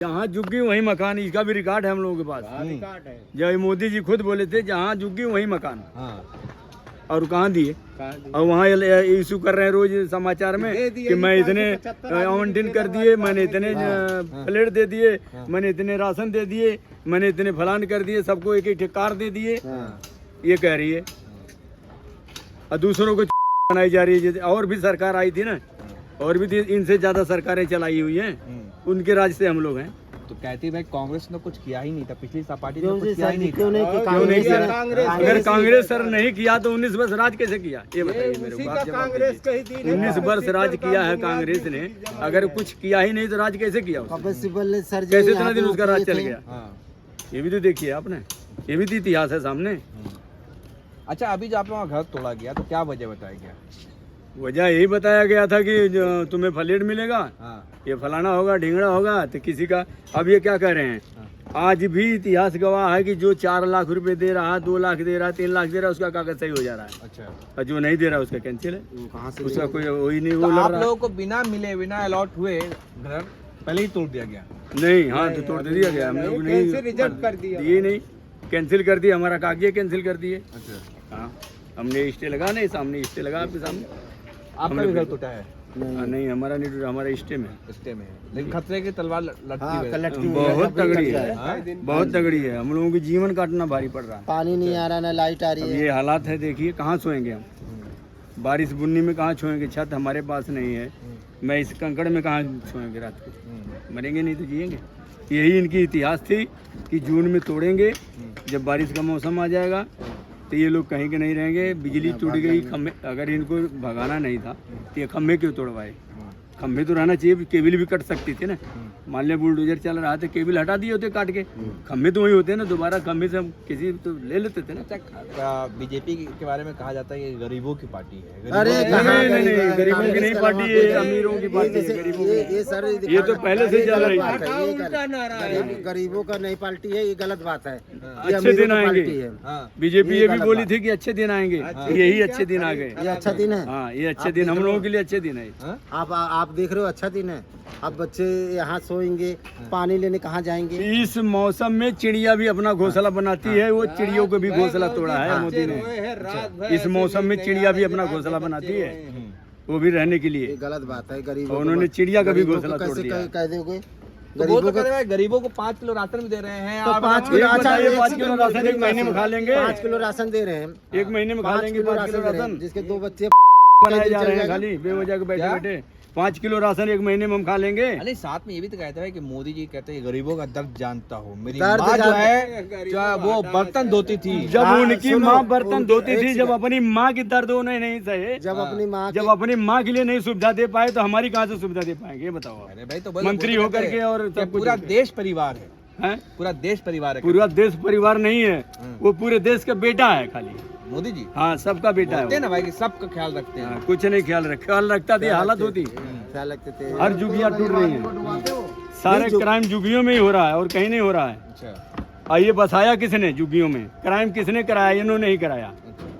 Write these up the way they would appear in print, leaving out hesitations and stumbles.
जहाँ झुग्गी वही मकान, इसका भी रिकॉर्ड है हम लोगों के पास। रिकॉर्ड है। जब मोदी जी खुद बोले थे जहाँ झुग्गी वही मकान। और कहाँ दिए? और वहाँ इशू कर रहे हैं रोज समाचार में कि मैं इतने आवंटन कर दिए, मैंने इतने प्लेट दे दिए, मैंने इतने राशन दे दिए, मैंने इतने फलान कर दिए, सबको एक एक कार दे दिए। ये कह रही है और दूसरों को बनाई जा रही है। और भी सरकार आई थी ना, और भी इनसे ज्यादा सरकारें चलाई हुई हैं, उनके राज से हम लोग हैं। तो कहती भाई कांग्रेस ने कुछ किया ही नहीं था, पिछली पार्टी ने कुछ किया ही नहीं, क्यों नहीं किया? अगर कांग्रेस सर नहीं किया तो 19 वर्ष राज कैसे किया? ये बताइए मेरे को। 19 वर्ष राज किया है कांग्रेस ने, अगर कुछ किया ही नहीं तो राज कैसे किया? कैसे इतना दिन उसका राज चल गया? ये भी तो देखिए आपने, ये भी तो इतिहास है सामने। अच्छा, अभी जो आप लोगों का घर तोड़ा गया तो क्या वजह बताया गया? वजह यही बताया गया था कि तुम्हें फ्लैट मिलेगा, ये फलाना होगा, ढिंगड़ा होगा। तो किसी का अब ये क्या कह रहे हैं, आज भी इतिहास गवाह है कि जो 4 लाख रुपए दे रहा, 2 लाख दे रहा, 3 लाख दे रहा, उसका कागज सही हो जा रहा है। अच्छा। और जो नहीं दे रहा उसका कैंसिल है, उसका कोई वही नहीं। तो आप लोगों को बिना मिले, बिना अलॉट हुए घर पहले ही तोड़ दिया गया? नहीं, हाँ तो तोड़ दे दिया गया। हम लोग नहीं रिजेक्ट कर दिया, ये नहीं कैंसिल कर दिया, हमारा कागज कैंसिल कर दिए। अच्छा। हाँ, हमने स्टे लगा, नहीं सामने स्टे लगा, आपके सामने। आपका भी घर टूटा है? नहीं, हमारा नहीं टूटा, हमारा स्टे में। स्टे में है, लेकिन खतरे की तलवार लटकी बहुत तगड़ी है, बहुत तगड़ी है। हम लोगों की जीवन काटना भारी पड़ रहा है। पानी नहीं आ रहा, ना लाइट आ रही है। ये हालात है, देखिए कहाँ सोएंगे हम? बारिश बुन्नी में कहाँ सोएंगे? छत हमारे पास नहीं है, मैं इस कंकड़ में कहाँ सोएंगे रात को? मरेंगे नहीं तो जिएंगे। यही इनकी इतिहास थी कि जून में तोड़ेंगे, जब बारिश का मौसम आ जाएगा तो ये लोग कहीं के नहीं रहेंगे। बिजली टूट गई, खम्भे, अगर इनको भगाना नहीं था तो ये खम्भे क्यों तोड़वाए? खम्भे तो रहना चाहिए, केबल भी कट सकती थी ना। मान लिया बुलडोजर चल रहा था, केबल हटा दिए होते काट के, खम्भे तो वही होते ना, दोबारा खम्भे से हम किसी तो ले लेते थे ना। बीजेपी के बारे में कहा जाता है ये गरीबों की पार्टी है। अरे नहीं, गरीबों की नहीं पार्टी है, अमीरों की पार्टी है। गरीबों की ये तो पहले से चल रही है। गरीबों का नहीं पार्टी है, ये गलत बात है। अच्छे दिन आएंगे। बीजेपी ये भी बोली थी कि अच्छे दिन आएंगे, यही अच्छे दिन आ गए। ये अच्छा दिन है। हाँ, ये अच्छे दिन हम लोगों के लिए अच्छे दिन है। आप देख रहे हो, अच्छा दिन है। अब बच्चे यहाँ सोएंगे, पानी लेने कहाँ जाएंगे? इस मौसम में चिड़िया भी अपना घोंसला बनाती है, वो चिड़ियों को भी घोंसला तोड़ा है मोदी ने। इस मौसम में चिड़िया भी अपना घोंसला बनाती है, वो भी रहने के लिए। गलत बात है। गरीब उन्होंने चिड़िया का भी घोंसला तोड़ दिया। कह दोगे गरीबों को 5 किलो राशन भी दे रहे हैं। तो 5 किलो, अच्छा 5 किलो राशन एक महीने में खा लेंगे। 5 किलो राशन दे रहे हैं, एक महीने में खा लेंगे 5 किलो राशन। जिसके 2 बच्चे बनाए जा रहे हैं खाली बेवजह के बैठे बैठे। 5 किलो राशन एक महीने में हम खा लेंगे। अरे साथ में ये भी तो कहते हैं कि मोदी जी कहते हैं गरीबों का दर्द जानता हूँ। मेरी माँ जो है वो बर्तन धोती थी, जब उनकी माँ बर्तन धोती थी, जब अपनी माँ की दर्द उन्हें नहीं सहे, जब अपनी माँ के लिए नहीं सुविधा दे पाए तो हमारी कहाँ से सुविधा दे पाएंगे? ये बताओ। अरे भाई तो मंत्री होकर के और सब पूरा देश परिवार है, पूरा देश परिवार है। पूरा देश परिवार नहीं है, वो पूरे देश का बेटा है खाली मोदी जी। हाँ, सबका बेटा है ना भाई, कि सबका ख्याल रखते हैं। कुछ नहीं ख्याल रखता थी, हालत होती। रखते थे। हर जुगियाँ टूट रही हैं, सारे क्राइम जुगियों में ही हो रहा है और कहीं नहीं हो रहा है। अच्छा। ये बसाया किसने? जुगियों में क्राइम किसने कराया? इन्होंने ही कराया,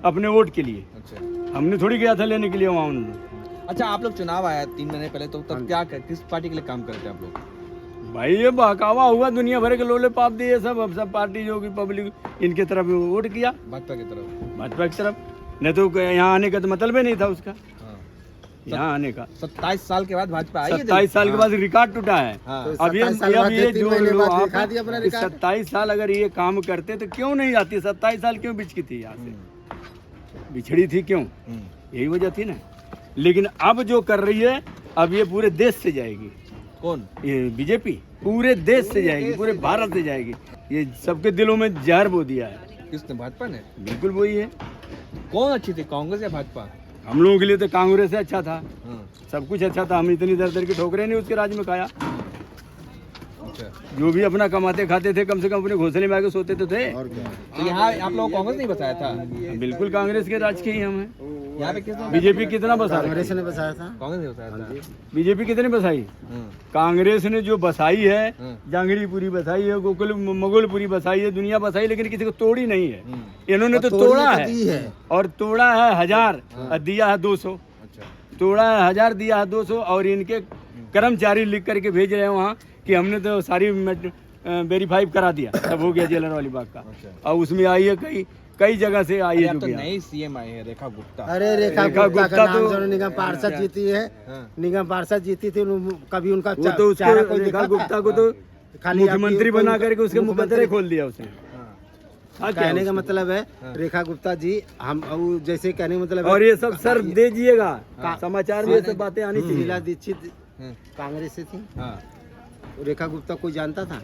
अपने वोट के लिए। अच्छा। हमने थोड़ी गया था लेने के लिए वहाँ उन्होंने। अच्छा, आप लोग चुनाव आया 3 महीने पहले, तो तब क्या किस पार्टी के लिए काम करते हैं आप लोग? भाई ये बहकावा हुआ, दुनिया भर के लोले पाप दिए सब। अब सब पार्टी जो की पब्लिक इनके तरफ वोट किया, भाजपा की तरफ। भाजपा की तरफ। नहीं तो यहाँ आने का तो मतलब ही नहीं था उसका, यहाँ आने का। 27 साल के बाद भाजपा आई है। 27 साल के बाद रिकॉर्ड टूटा है। अब ये जो 27 साल अगर ये काम करते तो क्यों नहीं आती? 27 साल क्यों बिछकी थी? यहाँ से बिछड़ी थी क्यों? यही वजह थी ना। लेकिन अब जो कर रही है, अब ये पूरे देश से जाएगी। कौन? ये बीजेपी पूरे देश से जाएगी, पूरे भारत से जाएगी। ये सबके दिलों में जहर बो दिया है। किसने? भाजपा ने। बिल्कुल वही है। कौन अच्छी थी, कांग्रेस या भाजपा? हम लोगों के लिए तो कांग्रेस से अच्छा था, सब कुछ अच्छा था। हम इतनी दर की ठोकरें नहीं उसके राज में खाया। जो भी अपना कमाते खाते थे, कम से कम अपने घोंसले में आके सोते तो थे। तो यहाँ आप लोग कांग्रेस नहीं बसाया था? बिल्कुल कांग्रेस के राज के ही हम हैं। यहाँ पे किसने? बीजेपी कितना बसा? कांग्रेस ने बसाया था। कांग्रेस ने बसाया था। बीजेपी कितने बसाई? कांग्रेस ने जो बसाई है, जांगड़ीपुरी बसाई है, गोकुल मुगलपुरी बसाई है, दुनिया बसाई, लेकिन किसी को तोड़ी नहीं है। इन्होंने तो तोड़ा है, और तोड़ा है 1000 और दिया है 200। तोड़ा है 1000, दिया है 200। और इनके कर्मचारी लिख करके भेज रहे हैं वहाँ कि हमने तो सारी वेरीफाई करा दिया, सब हो गया जेलर वाली बाग का। और उसमें आई है कई जगह से आई है अब जो तो कि नई सीएम आई है रेखा गुप्ता। अरे रेखा रेखा गुप्ता गुप्ता का नाम तो- जो निगम पार्षद जीती है, हाँ। निगम पार्षद जीती थी, कभी उनका वो तो उसको चेहरा कोई रेखा देखा गुप्ता था? को तो खाली मुख्यमंत्री आपकी बना कोई- करके उसके मुकदमे खोल दिया उसने। हाँ। हाँ, क्या कहने है का उसमें? मतलब है रेखा गुप्ता जी हम वो जैसे कहने का मतलब है और ये सब सर दीजिएगा, हाँ। समाचार में ये सब बातें आनी शीला चाहिए। दीक्षित हाँ। कांग्रेस से थी, हाँ। रेखा गुप्ता कोई जानता था?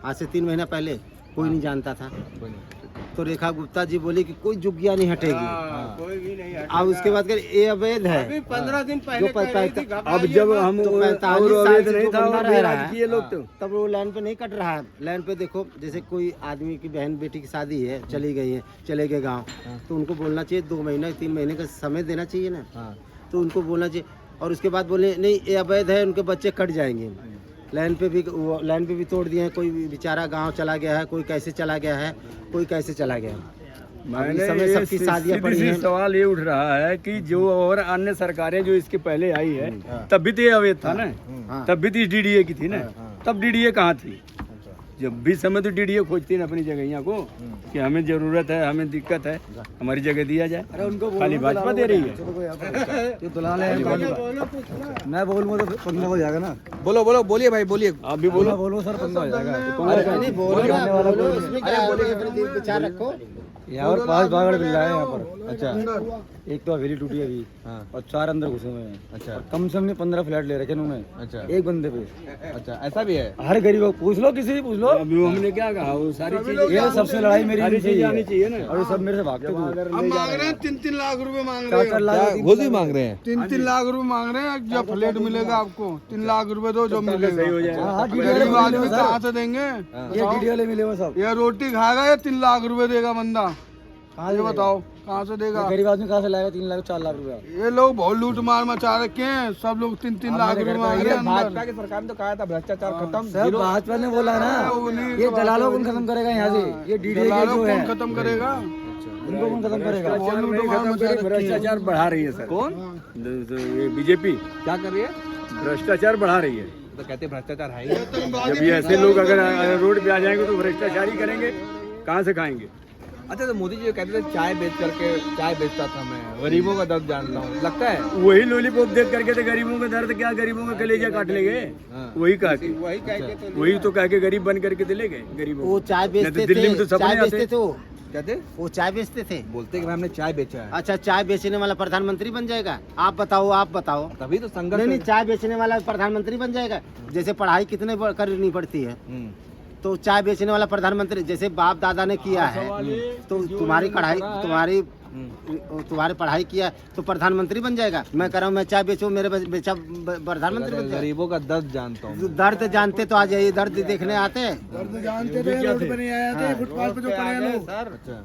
आज से 3 महीना पहले कोई नहीं जानता था। कोई नहीं। तो रेखा गुप्ता जी बोली कि कोई जुग्गिया नहीं हटेगी। हाँ, कोई भी नहीं हटेगा। अब उसके बाद कर ये अवैध है। अभी 15 दिन जो पहले प- अब जब हम तो और 45 साल अवैध से नहीं जो था बंदा और रह रहा आज है, किए लोग तो तब वो लाइन पे नहीं कट रहा है। लाइन पे देखो, जैसे कोई आदमी की बहन बेटी की शादी है, चली गई है, चले गए गांव, तो उनको बोलना चाहिए 2 महीना 3 महीने का समय देना चाहिए ना। हाँ। तो उनको बोलना चाहिए। और उसके बाद बोले नहीं ये अवैध है, उनके बच्चे कट जाएंगे। लाइन पे भी तोड़ दिए हैं। कोई बेचारा गांव चला गया है, कोई कैसे चला गया है, कोई कैसे चला गया है। अब इस समय ये सबकी शादियां पड़ी सीधी सी हैं। सवाल ये उठ रहा है कि जो और अन्य सरकारें जो इसके पहले आई है हाँ। तब भी तो ये अवैध था ना, हाँ। तब भी तो डीडीए की थी ना, हाँ। तब डीडीए कहाँ थी? अच्छा। जब भी समय तो डीडीए खोजती है अपनी जगह यहाँ को कि हमें जरूरत है, हमें दिक्कत है, हमारी जगह दिया जाए। खाली भाजपा दे रही है। मैं बोलूँ तो पंगा हो जाएगा ना। बोलो बोलो बोलिए भाई बोलिए। आप भी बोलो। बोलो सर, पंगा हो जाएगा। नहीं बोलो, इसमें क्या है? अपने विचार रखो। यहाँ पर 5 बागड़ मिल रहा है यहाँ पर। अच्छा। एक तो हवेली टूटी अभी हाँ। और 4 अंदर घुसे हुए हैं। अच्छा। कम से कम 15 फ्लैट ले रखे हैं उन्होंने, अच्छा। एक बंदे पे। अच्छा ऐसा भी है। हर गरीब को पूछ लो, किसी से पूछ लो। अभी वो हमने क्या कहा, वो सारी चीजें ये सबसे लड़ाई मेरी सारी इनसे चीजें ही आनी है। चाहिए ना। और ये सब मेरे से भागते थे। हम मांग रहे हैं 3-3 लाख रुपए मांग रहे 4-4 हैं। लाख क्या घुस भी मांग रहे हैं? 3-3 लाख रुपए मांग रहे हैं। जब फ्लैट मिलेगा आपको 3 लाख रुपए दो, जो सही हो मिलेगा। जाएगा। हाँ, गरीब आदमी कहाँ से देंगे? ये डीडी वाले मिले हुए सब। ये रोटी खाएगा या 3 लाख रुपए देगा बंदा? कहाँ ये से बताओ कहाँ से देगा? गरीब आदमी कहाँ से लाएगा 3 लाख 4 लाख रुपया? ये लोग बहुत लूट मार मचा रखे हैं। सब लोग 3-3 लाख रुपए मांग रहे हैं भाजपा अंदर। की सरकार ने तो कहा था भ्रष्टाचार खत्म। सर भाजपा ने बोला ना, ये दलालों को खत्म करेगा यहाँ से। ये डीडी के दलालों जो को है कौन खत्म करेगा? उनको कौन खत्म करेगा? बहुत लूट मार खत्म मचा करी, रखी है। भ्रष्टाचार बढ़ा रही है सर। कौन ये बीजेपी क्या कर रही है? भ्रष्टाचार बढ़ा रही है। तो कहते हैं भ्रष्टाचार है ही। जब ये ऐसे लोग अगर रोड पे आ जाएंगे तो भ्रष्टाचार ही करेंगे, कहाँ से खाएंगे? अच्छा तो मोदी जी जो कहते थे चाय बेचता था मैं, गरीबों का दर्द जानता हूँ, लगता है? वही लॉलीपॉप देख करके तो गरीबों का दर्द क्या, गरीबों का कलेजा काट लेंगे। हाँ। वही कह के वही तो कह के गरीब बन करके दिले गए गरीबों वो को। चाय नहीं बेचते तो दिल्ली में थे, तो चाय सपने बेचते आते। थे वो। कहते वो चाय बेचते थे। बोलते कि भाई हमने चाय बेचा है। अच्छा, चाय बेचने वाला प्रधानमंत्री बन जाएगा? आप बताओ। तभी तो संघर्ष। नहीं, चाय बेचने वाला प्रधानमंत्री बन जाएगा। जैसे पढ़ाई कितने करनी पढ़ती है, तो चाय बेचने वाला प्रधानमंत्री, जैसे बाप दादा ने किया है, तो तुम्हारी पढ़ाई किया है, तो प्रधानमंत्री बन जाएगा। मैं कह रहा हूँ मैं चाय बेचूं, मेरे बेचा प्रधानमंत्री बन जाएगा। गरीबों का दर्द जानता हूँ। दर्द जानते तो आज यही दर्द देखने आते हैं। दर्द जानते थे, रोड पे नहीं आए थे, फुटपाथ पे जो पड़े हैं लोग। अच्छा